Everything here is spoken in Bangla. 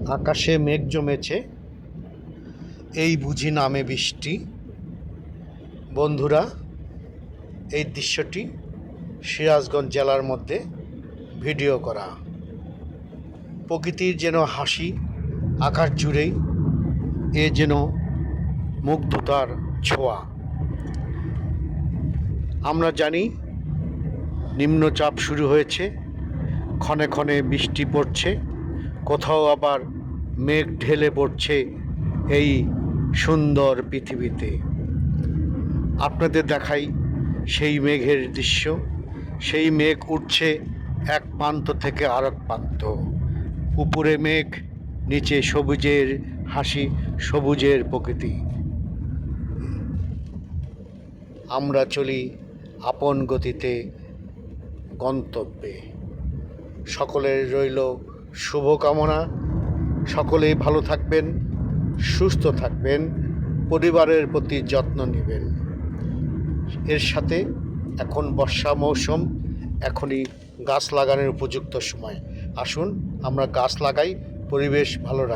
আকাশে মেঘ জমেছে, এই বুঝি নামে বৃষ্টি। বন্ধুরা, এই দৃশ্যটি সিরাজগঞ্জ জেলার মধ্যে ভিডিও করা। প্রকৃতির যেন হাসি আকাশ জুড়েই, এ যেন মুগ্ধতার ছোঁয়া। আমরা জানি নিম্নচাপ শুরু হয়েছে, ক্ষণে ক্ষণে বৃষ্টি পড়ছে, কোথাও আবার মেঘ ঢেলে পড়ছে এই সুন্দর পৃথিবীতে। আপনাদের দেখাই সেই মেঘের দৃশ্য। সেই মেঘ উঠছে এক প্রান্ত থেকে আরেক প্রান্ত। উপরে মেঘ, নিচে সবুজের হাসি, সবুজের প্রকৃতি। আমরা চলি আপন গতিতে গন্তব্যে। সকলের রইল শুভকামনা। সকলেই ভালো থাকবেন, সুস্থ থাকবেন, পরিবারের প্রতি যত্ন নেবেন। এর সাথে এখন বর্ষা মৌসুম, এখনই গাছ লাগানোর উপযুক্ত সময়। আসুন আমরা গাছ লাগাই, পরিবেশ ভালো রাখি।